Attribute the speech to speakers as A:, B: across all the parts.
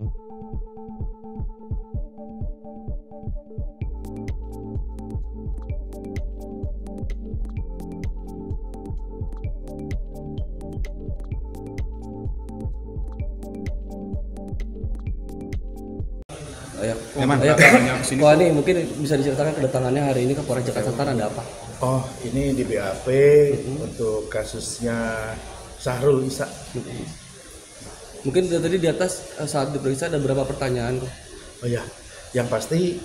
A: Wah, ini mungkin bisa diceritakan kedatangannya hari ini ke Polres Jakarta Selatan ada apa?
B: Oh, ini di BAP untuk kasusnya Syahrul Isa.
A: Mungkin tadi di atas saat diperiksa ada berapa pertanyaan?
B: Oh ya, yang pasti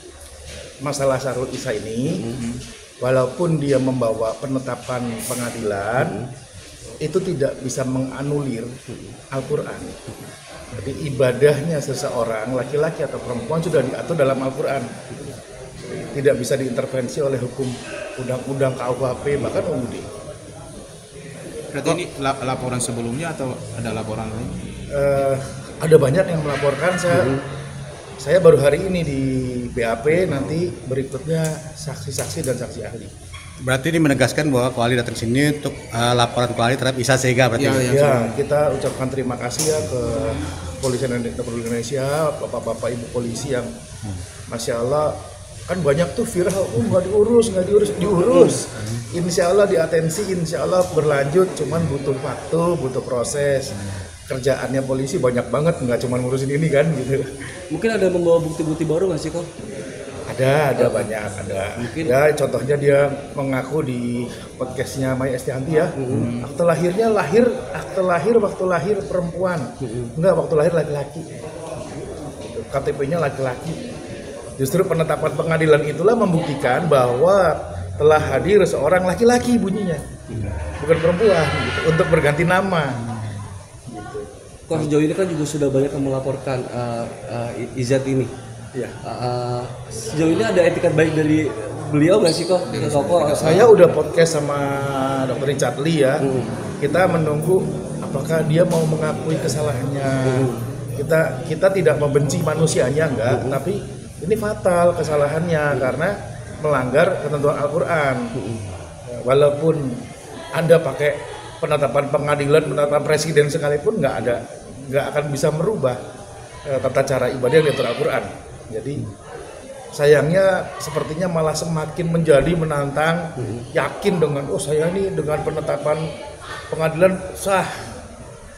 B: masalah Syahrul Isa ini, walaupun dia membawa penetapan pengadilan, itu tidak bisa menganulir Al-Quran. Jadi ibadahnya seseorang, laki-laki atau perempuan sudah diatur dalam Al-Quran. Tidak bisa diintervensi oleh hukum undang-undang KUHP, bahkan UUD.
C: Berarti ini laporan sebelumnya atau ada laporan lain?
B: Ada banyak yang melaporkan. Saya baru hari ini di BAP, nanti berikutnya saksi-saksi dan saksi ahli.
D: Berarti ini menegaskan bahwa Kuali datang sini untuk laporan Kuali terhadap Isa Sega berarti.
B: Ya, kita ucapkan terima kasih ya ke Kepolisian Republik Indonesia, bapak-bapak ibu polisi yang Masya Allah, kan banyak tuh viral, nggak diurus. Insya Allah diatensi, insya Allah berlanjut, cuman butuh waktu, butuh proses. Kerjaannya polisi banyak banget, nggak cuma ngurusin ini kan gitu.
A: Mungkin ada membawa bukti-bukti baru nggak sih kok?
B: Ada banyak, ada.
A: Mungkin.
B: Ya contohnya dia mengaku di podcastnya Maya Estianti ya, akte lahir waktu lahir perempuan, enggak waktu lahir laki-laki. KTP-nya laki-laki. Justru penetapan pengadilan itulah membuktikan bahwa telah hadir seorang laki-laki bunyinya, bukan perempuan, gitu, untuk berganti nama.
A: Kok sejauh ini kan juga sudah banyak yang melaporkan Izat ini.
B: Ya.
A: Sejauh ini ada etikat baik dari beliau nggak sih kok?
B: Saya udah podcast sama Dr. Richard Lee ya. Kita menunggu apakah dia mau mengakui kesalahannya. Kita tidak membenci manusianya enggak, tapi ini fatal kesalahannya karena melanggar ketentuan Al-Quran. Walaupun Anda pakai penetapan pengadilan, penetapan presiden sekalipun nggak akan bisa merubah tata cara ibadah yang diatur Al-Quran. Jadi sayangnya sepertinya malah semakin menjadi menantang, yakin dengan saya ini dengan penetapan pengadilan sah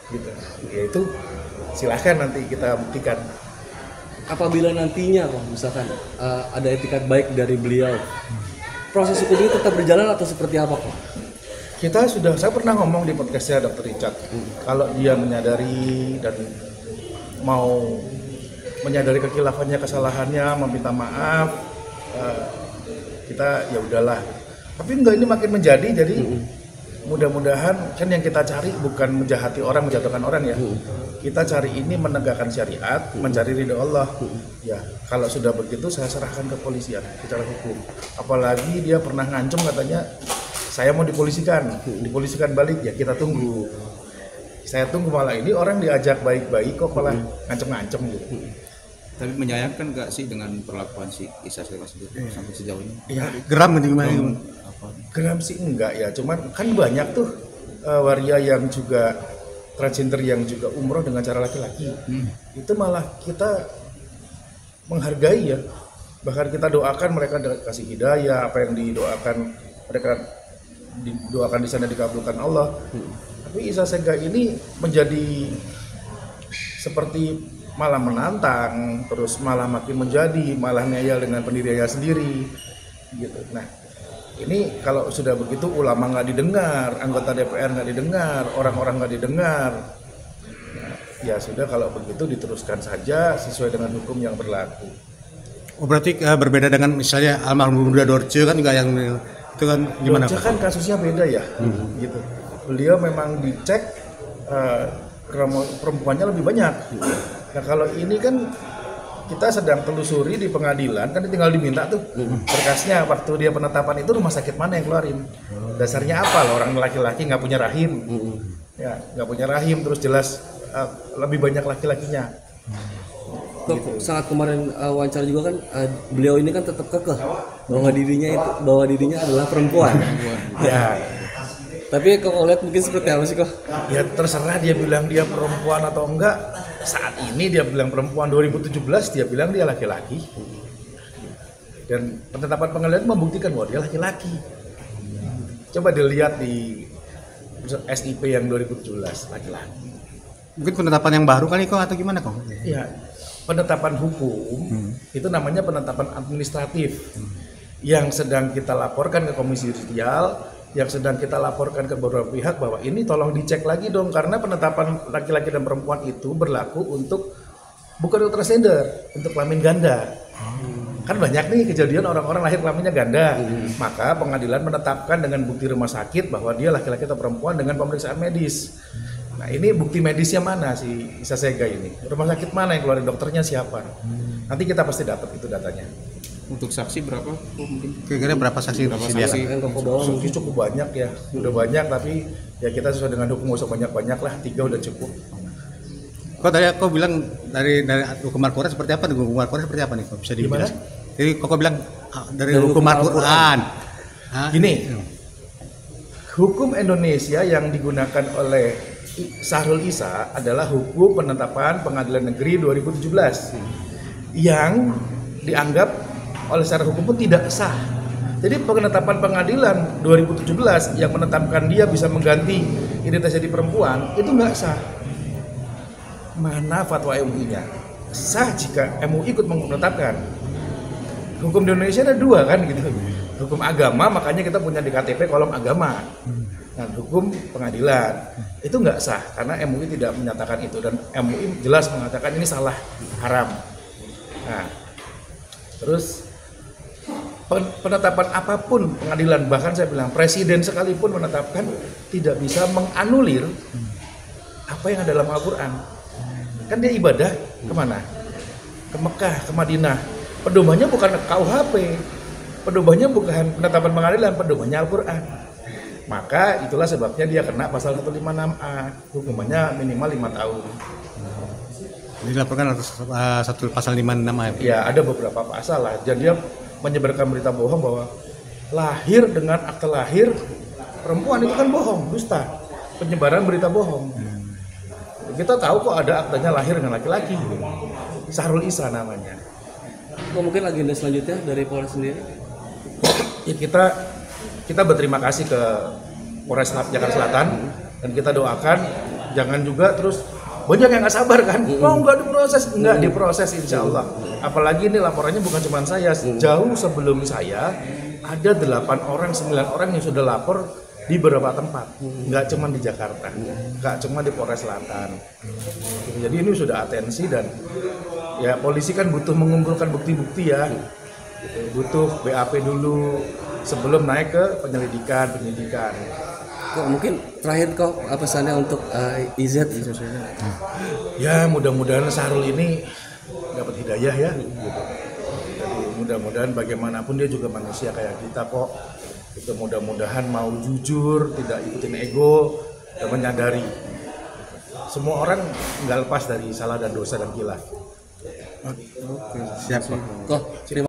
B: gitu. Ya itu silahkan nanti kita buktikan.
A: Apabila nantinya kok misalkan ada etikat baik dari beliau, proses hukum ini tetap berjalan atau seperti apa kok?
B: Saya pernah ngomong di podcastnya Dr. Richard, kalau dia menyadari dan mau menyadari kekilafannya, kesalahannya, meminta maaf, kita ya udahlah. Tapi enggak, ini makin menjadi, jadi mudah-mudahan kan yang kita cari bukan menjahati orang, menjatuhkan orang ya. Kita cari ini menegakkan syariat, mencari ridho Allah. Ya, kalau sudah begitu saya serahkan ke polisian secara hukum. Apalagi dia pernah ngancem katanya, saya mau dipolisikan balik, ya kita tunggu. Saya tunggu, malah ini orang diajak baik-baik kok malah ngancem-ngancem gitu.
C: Tapi menyayangkan nggak sih dengan perlakuan si Isa Sega sendiri sampai sejauh ini?
B: Ya,
D: Geram gimana?
B: geram sih enggak ya, cuman kan banyak tuh waria yang juga transgender yang juga umroh dengan cara laki-laki. Itu malah kita menghargai ya. Bahkan kita doakan mereka kasih hidayah, apa yang didoakan mereka didoakan di sana dikabulkan Allah. Tapi Isa Sega ini menjadi seperti malah menantang, terus malah makin menjadi, malah ngeyel dengan pendiriannya sendiri gitu. Nah, ini kalau sudah begitu ulama nggak didengar, anggota DPR nggak didengar, orang-orang nggak didengar. Nah, ya sudah, kalau begitu diteruskan saja sesuai dengan hukum yang berlaku.
D: Oh, berarti berbeda dengan misalnya almarhum Bunda Dorce kan juga yang itu kan gimana?
B: Dorce kan kasusnya beda ya, gitu. Beliau memang dicek perempuannya lebih banyak. Nah kalau ini kan kita sedang telusuri di pengadilan, kan tinggal diminta tuh berkasnya waktu dia penetapan itu rumah sakit mana yang keluarin. Dasarnya apa loh, orang laki-laki nggak punya rahim, ya nggak punya rahim, terus jelas lebih banyak laki-lakinya.
A: Gitu. Saat kemarin wawancara juga kan beliau ini kan tetap kekeh bahwa dirinya adalah perempuan.
B: Ya.
A: Tapi kalau lihat mungkin seperti apa sih kok?
B: Ya terserah dia bilang dia perempuan atau enggak. saat ini dia bilang perempuan, 2017 dia bilang dia laki-laki. Dan penetapan pengadilan membuktikan bahwa dia laki-laki. Coba dilihat di SIP yang 2017, laki-laki.
D: Mungkin penetapan yang baru kali kok atau gimana kok?
B: Iya, penetapan hukum itu namanya penetapan administratif yang sedang kita laporkan ke Komisi Yudisial, yang sedang kita laporkan ke beberapa pihak bahwa ini tolong dicek lagi dong, karena penetapan laki-laki dan perempuan itu berlaku untuk bukan untuk transgender, untuk kelamin ganda. Kan banyak nih kejadian orang-orang lahir kelaminnya ganda, maka pengadilan menetapkan dengan bukti rumah sakit bahwa dia laki-laki atau perempuan dengan pemeriksaan medis. Nah ini bukti medisnya mana si Isa Sega ini? Rumah sakit mana yang keluarin, dokternya siapa? Nanti kita pasti dapat itu datanya.
C: Untuk saksi berapa? Mungkin
D: Kira-kira berapa saksi disediakan?
A: Yang toko bawah
B: Saksi cukup banyak ya, udah banyak, tapi ya kita sesuai dengan hukum nggak usah banyak-banyak lah, 3 udah cukup.
D: Kok tadi aku bilang dari hukum Al-Quran seperti apa? Hukum Al-Quran seperti apa nih? Kok bisa dijelaskan? Jadi kok bilang dari hukum Al-Quran.
B: Gini, hukum Indonesia yang digunakan oleh Sahrul Isa adalah hukum penetapan Pengadilan Negeri 2017 yang dianggap oleh secara hukum pun tidak sah. Jadi penetapan pengadilan 2017 yang menetapkan dia bisa mengganti identitas jadi perempuan itu nggak sah. Mana fatwa MUI-nya? Sah jika MUI ikut menetapkan. Hukum di Indonesia ada 2 kan gitu. Hukum agama, makanya kita punya di KTP kolom agama. Dan hukum pengadilan itu nggak sah karena MUI tidak menyatakan itu, dan MUI jelas mengatakan ini salah, haram. Nah, terus penetapan apapun pengadilan, bahkan saya bilang presiden sekalipun menetapkan tidak bisa menganulir apa yang ada dalam Al-Quran. Kan dia ibadah kemana? Ke Mekah, ke Madinah. Pedomannya bukan KUHP, pedomannya bukan penetapan pengadilan, pedomannya Al-Quran. Maka itulah sebabnya dia kena pasal 156A, hukumannya minimal 5 tahun.
D: Dilaporkan atas satu pasal 56
B: Ya, ada beberapa pasal lah. Jadi dia menyebarkan berita bohong bahwa lahir dengan akte lahir perempuan itu kan bohong, dusta. Penyebaran berita bohong. Kita tahu kok ada aktenya lahir dengan laki-laki. Sahrul Isa namanya.
A: Kok mungkin agenda selanjutnya dari Polres sendiri?
B: Ya kita berterima kasih ke Polres Jakarta Selatan dan kita doakan jangan juga terus banyak yang nggak sabar kan, nggak diproses insya Allah. Apalagi ini laporannya bukan cuma saya, jauh sebelum saya ada 8 orang, 9 orang yang sudah lapor di beberapa tempat, nggak cuma di Jakarta, nggak cuma di Polres Selatan. Jadi ini sudah atensi, dan ya polisi kan butuh mengumpulkan bukti-bukti ya, butuh BAP dulu sebelum naik ke penyidikan.
A: Kok mungkin terakhir kok apa pesannya untuk IZ?
B: Ya mudah-mudahan Sahrul ini dapat hidayah ya. Gitu. Jadi mudah-mudahan bagaimanapun dia juga manusia kayak kita kok. Itu mudah-mudahan mau jujur, tidak ikutin ego, dan menyadari semua orang nggak lepas dari salah dan dosa dan khilaf.
D: Oke, siap Pak.
A: Kok terima